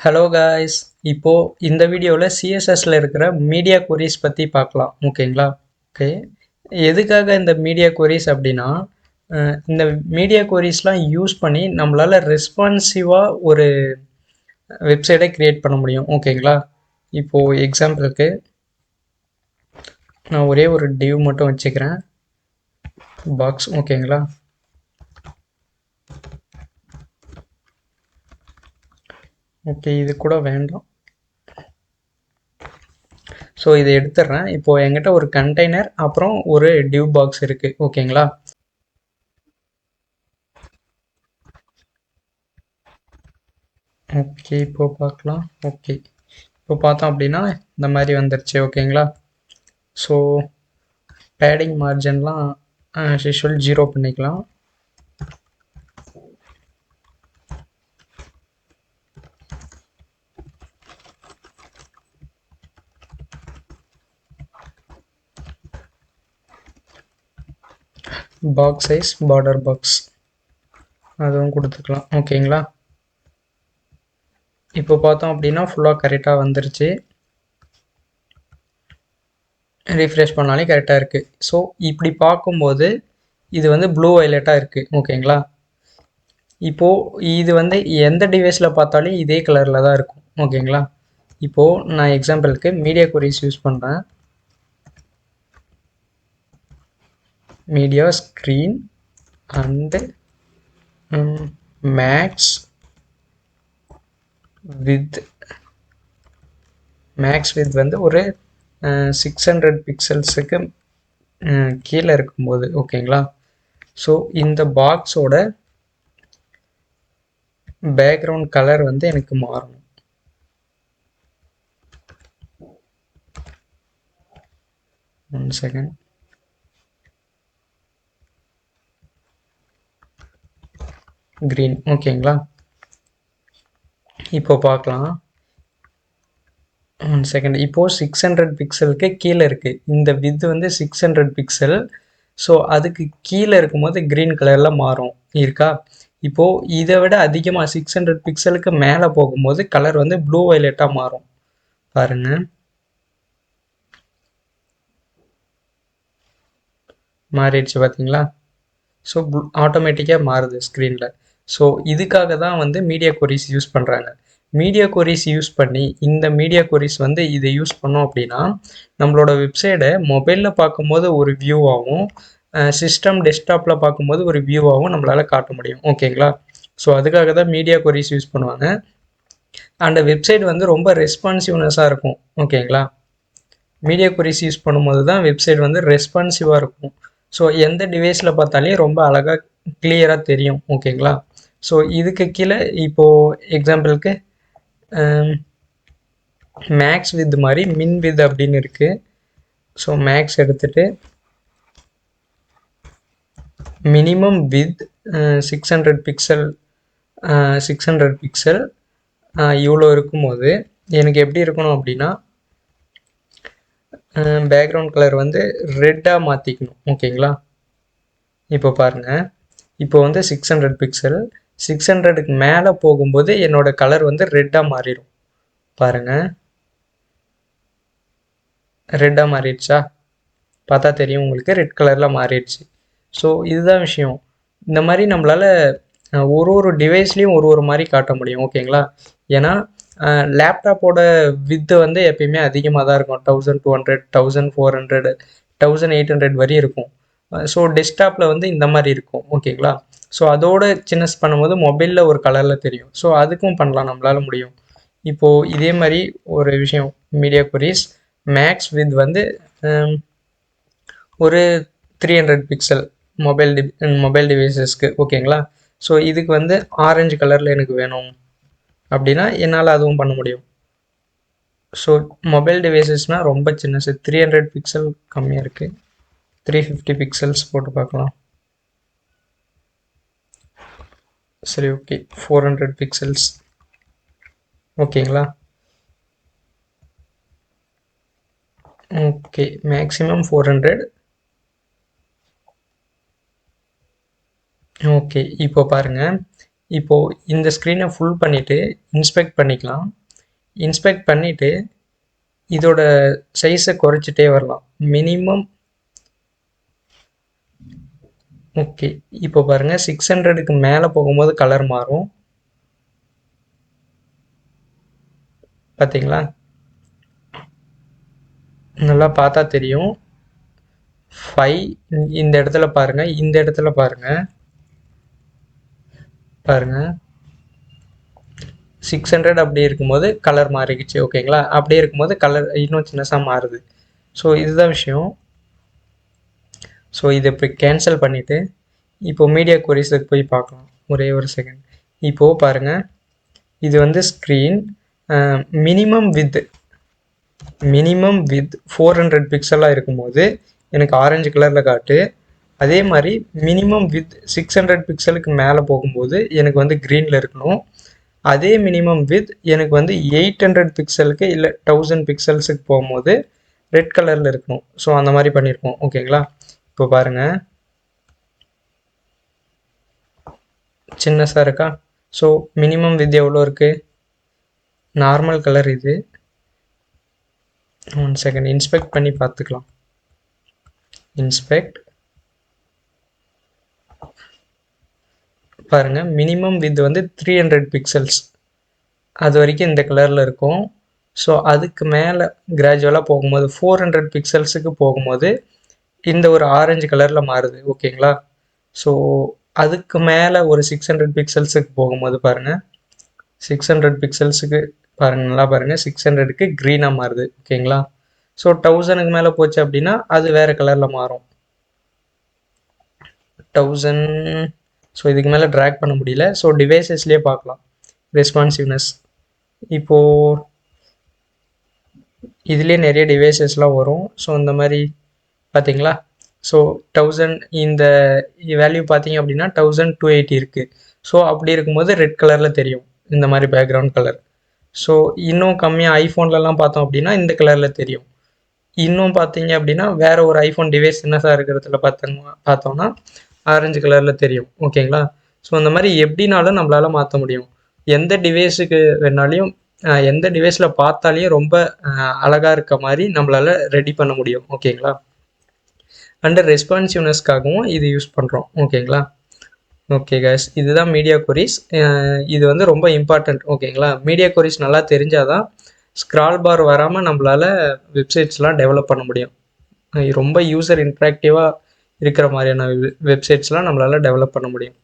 Hello guys. இப்போ இந்த வீடியோவில் சிஎஸ்எஸ்ல இருக்கிற மீடியா queries பற்றி பார்க்கலாம். ஓகேங்களா? ஓகே. எதுக்காக இந்த மீடியா queries அப்படின்னா, இந்த மீடியா queriesலாம் யூஸ் பண்ணி நம்மளால ரெஸ்பான்சிவாக ஒரு வெப்சைட்டை கிரியேட் பண்ண முடியும். ஓகேங்களா? இப்போ எக்ஸாம்பிளுக்கு நான் ஒரே ஒரு div மட்டும் வச்சுக்கிறேன். பாக்ஸ். ஓகேங்களா? ஓகே, இது கூட வேண்டாம். ஸோ இதை எடுத்துடுறேன். இப்போது என்கிட்ட ஒரு கண்டெய்னர் அப்புறம் ஒரு டிவ் பாக்ஸ் இருக்குது. ஓகேங்களா? ஓகே, இப்போ பார்க்கலாம். ஓகே, இப்போ பார்த்தோம் அப்படின்னா இந்த மாதிரி வந்துருச்சு. ஓகேங்களா? ஸோ பேடிங் மார்ஜின்லாம் யூஷுவல் 0 பண்ணிக்கலாம். பாக்ஸ் சைஸ் பார்டர் பாக்ஸ் அதுவும் கொடுத்துக்கலாம். ஓகேங்களா? இப்போ பார்த்தோம் அப்படின்னா ஃபுல்லாக கரெக்டாக வந்துருச்சு. ரீஃப்ரெஷ் பண்ணாலே கரெக்டாக இருக்குது. ஸோ இப்படி பார்க்கும்போது இது வந்து ப்ளூ வயலட்டாக இருக்குது. ஓகேங்களா? இப்போது இது வந்து எந்த டிவைஸில் பார்த்தாலும் இதே கலரில் தான் இருக்கும். ஓகேங்களா? இப்போது நான் எக்ஸாம்பிளுக்கு மீடியா queries யூஸ் பண்ணுறேன். Media screen and max with வந்து ஒரு 600 பிக்சல்ஸுக்கு கீழே இருக்கும்போது. ஓகேங்களா? ஸோ இந்த பாக்ஸோட பேக்ரவுண்ட் கலர் வந்து எனக்கு மாறணும். One second. க்ரீன். ஓகேங்களா? இப்போ பார்க்கலாம். One second. இப்போது 600 பிக்சலுக்கு கீழே இருக்குது. இந்த வித் வந்து 600 பிக்சல். ஸோ அதுக்கு கீழே இருக்கும்போது க்ரீன் கலரில் மாறும். இருக்கா? இப்போது இதை விட அதிகமாக 600 பிக்சலுக்கு மேலே போகும்போது கலர் வந்து ப்ளூ வயலட்டாக மாறும். பாருங்கள், மாறிடுச்சு பார்த்தீங்களா? ஸோ ஆட்டோமேட்டிக்காக மாறுது ஸ்க்ரீனில். ஸோ இதுக்காக தான் வந்து மீடியா queries யூஸ் பண்ணுறாங்க. மீடியா queries யூஸ் பண்ணி இந்த மீடியா queries வந்து இதை யூஸ் பண்ணோம் அப்படின்னா நம்மளோட வெப்சைட்டை மொபைலில் பார்க்கும்போது ஒரு வியூவாகவும் சிஸ்டம் டெஸ்க்டாப்பில் பார்க்கும்போது ஒரு வியூவாகவும் நம்மளால் காட்ட முடியும். ஓகேங்களா? ஸோ அதுக்காக தான் மீடியா queries யூஸ் பண்ணுவாங்க. அந்த வெப்சைட் வந்து ரொம்ப ரெஸ்பான்சிவ்னஸாக இருக்கும். ஓகேங்களா? மீடியா queries யூஸ் பண்ணும்போது தான் வெப்சைட் வந்து ரெஸ்பான்சிவாக இருக்கும். ஸோ எந்த டிவைஸில் பார்த்தாலே ரொம்ப அழகாக கிளியராக தெரியும். ஓகேங்களா? ஸோ இதுக்கு கீழே இப்போது எக்ஸாம்பிளுக்கு மேக்ஸ் வித் மாதிரி மின் வித் அப்படின்னு இருக்குது. ஸோ மேக்ஸ் எடுத்துகிட்டு மினிமம் வித் 600 பிக்சல் 600 பிக்சல் இவ்வளோ இருக்கும்போது எனக்கு எப்படி இருக்கணும் அப்படின்னா பேக்ரவுண்ட் கலர் வந்து ரெட்டாக மாற்றிக்கணும். ஓகேங்களா? இப்போ பாருங்கள், இப்போ வந்து 600 பிக்சல் 600க்கு மேலே போகும்போது என்னோட கலர் வந்து ரெட்டாக மாறிடும். பாருங்கள், ரெட்டாக மாறிடுச்சா? பார்த்தா தெரியும் உங்களுக்கு, ரெட் கலரில் மாறிடுச்சு. ஸோ இதுதான் விஷயம். இந்த மாதிரி நம்மளால் ஒரு ஒரு டிவைஸ்லேயும் ஒரு ஒரு மாதிரி காட்ட முடியும். ஓகேங்களா? ஏன்னா லேப்டாப்போட வித்து வந்து எப்பயுமே அதிகமாக தான் இருக்கும். 1200 1400 1800 வரையும் இருக்கும். ஸோ டெஸ்க்டாப்பில் வந்து இந்த மாதிரி இருக்கும். ஓகேங்களா? ஸோ அதோட சின்னஸ் பண்ணும்போது மொபைலில் ஒரு கலரில் தெரியும். ஸோ அதுக்கும் பண்ணலாம், நம்மளால் முடியும். இப்போது இதே மாதிரி ஒரு விஷயம் மீடியா queries மேக்ஸ் வித் வந்து ஒரு 300 பிக்சல் மொபைல் டிவைசஸ்க்கு. ஓகேங்களா? ஸோ இதுக்கு வந்து ஆரஞ்சு கலரில் எனக்கு வேணும் அப்படின்னா என்னால் அதுவும் பண்ண முடியும். ஸோ மொபைல் டிவைசஸ்னால் ரொம்ப சின்னது, 300 பிக்சல் கம்மியாக இருக்குது. 350 பிக்சல்ஸ் போட்டு பார்க்கலாம். சரி, ஓகே, 400 பிக்சல்ஸ். ஓகேங்களா? Okay, maximum 400. ஓகே, இப்போ பாருங்கள், இப்போது இந்த ஸ்க்ரீனை ஃபுல் பண்ணிவிட்டு இன்ஸ்பெக்ட் பண்ணிக்கலாம். இன்ஸ்பெக்ட் பண்ணிவிட்டு இதோட சைஸை குறைச்சிட்டே வரலாம். மினிமம் ஓகே, இப்போ பாருங்கள் 600க்கு மேலே போகும்போது கலர் மாறும். பார்த்தீங்களா? நல்லா பார்த்தா தெரியும். 5 இந்த இடத்துல பாருங்கள், இந்த இடத்துல பாருங்கள், 600 அப்படி இருக்கும்போது கலர் மாறிடுச்சு. ஓகேங்களா? அப்படியே இருக்கும்போது கலர் இன்னும் சின்னசாக மாறுது. ஸோ இதுதான் விஷயம். ஸோ இதை இப்போ கேன்சல் பண்ணிவிட்டு இப்போ மீடியா கொரிஸுக்கு போய் பார்க்கலாம். ஒரே ஒரு செகண்ட். இப்போது பாருங்கள், இது வந்து ஸ்க்ரீன் மினிமம் வித் 400 பிக்சலாக இருக்கும்போது எனக்கு ஆரஞ்சு கலரில் காட்டு. அதே மாதிரி மினிமம் வித் 600 பிக்சலுக்கு மேலே போகும்போது எனக்கு வந்து க்ரீனில் இருக்கணும். அதே மினிமம் வித் எனக்கு வந்து 800 பிக்சலுக்கு இல்லை 1000 பிக்சல்ஸுக்கு போகும்போது ரெட் கலரில் இருக்கணும். ஸோ அந்த மாதிரி பண்ணியிருக்கோம். ஓகேங்களா? இப்போ பாருங்கள், சின்னஸாக இருக்கா? ஸோ மினிமம் வித் எவ்வளோ இருக்குது? நார்மல் கலர் இது. 1 செகண்ட் இன்ஸ்பெக்ட் பண்ணி பார்த்துக்கலாம். இன்ஸ்பெக்ட் பாருங்கள், மினிமம் வித் வந்து 300 பிக்சல்ஸ் அது வரைக்கும் இந்த கலரில் இருக்கும். ஸோ அதுக்கு மேலே கிராஜுவலாக போகும்போது 400 பிக்சல்ஸுக்கு போகும்போது இந்த ஒரு ஆரஞ்சு கலரில் மாறுது. ஓகேங்களா? ஸோ அதுக்கு மேலே ஒரு 600 பிக்சல்ஸுக்கு போகும்போது பாருங்கள், 600 பிக்சல்ஸுக்கு பாருங்கள், நல்லா பாருங்கள், 600க்கு க்ரீனாக மாறுது. ஓகேங்களா? ஸோ 1000க்கு மேலே போச்சு அப்படின்னா அது வேறு கலரில் மாறும். 1000. ஸோ இதுக்கு மேலே ட்ராக் பண்ண முடியல. ஸோ டிவைசஸ்லேயே பார்க்கலாம் ரெஸ்பான்சிவ்னஸ். இப்போது இதுலேயே நிறைய டிவைசஸ்லாம் வரும். ஸோ இந்த மாதிரி பார்த்தீங்களா? ஸோ 1000 இந்த வேல்யூ பார்த்தீங்க அப்படின்னா 1280 இருக்குது. ஸோ அப்படி இருக்கும்போது ரெட் கலரில் தெரியும் இந்த மாதிரி பேக்ரவுண்ட் கலர். ஸோ இன்னும் கம்மியாக ஐஃபோன்லலாம் பார்த்தோம் அப்படின்னா இந்த கலரில் தெரியும். இன்னும் பார்த்தீங்க அப்படின்னா வேறு ஒரு ஐஃபோன் டிவைஸ் சின்னதாக இருக்கிறதுல பார்த்தோம்னா ஆரஞ்சு கலரில் தெரியும். ஓகேங்களா? ஸோ இந்த மாதிரி எப்படினாலும் நம்மளால் மாற்ற முடியும். எந்த டிவைஸுக்கு வேணாலையும் எந்த டிவைஸில் பார்த்தாலையும் ரொம்ப அழகாக இருக்க மாதிரி நம்மளால் ரெடி பண்ண முடியும். ஓகேங்களா? அண்ட் ரெஸ்பான்சிவ்னஸ்க்காகவும் இது யூஸ் பண்ணுறோம். ஓகேங்களா? ஓகே கைஸ், இதுதான் மீடியா கொரிஸ். இது வந்து ரொம்ப இம்பார்ட்டண்ட். ஓகேங்களா? மீடியா கொரிஸ் நல்லா தெரிஞ்சால் தான் ஸ்க்ரால் பார் வராமல் நம்மளால் வெப்சைட்ஸ்லாம் டெவலப் பண்ண முடியும். ரொம்ப யூசர் இன்ட்ராக்டிவாக இருக்கிற மாதிரியான வெப்சைட்ஸ்லாம் நம்மளால் டெவலப் பண்ண முடியும்.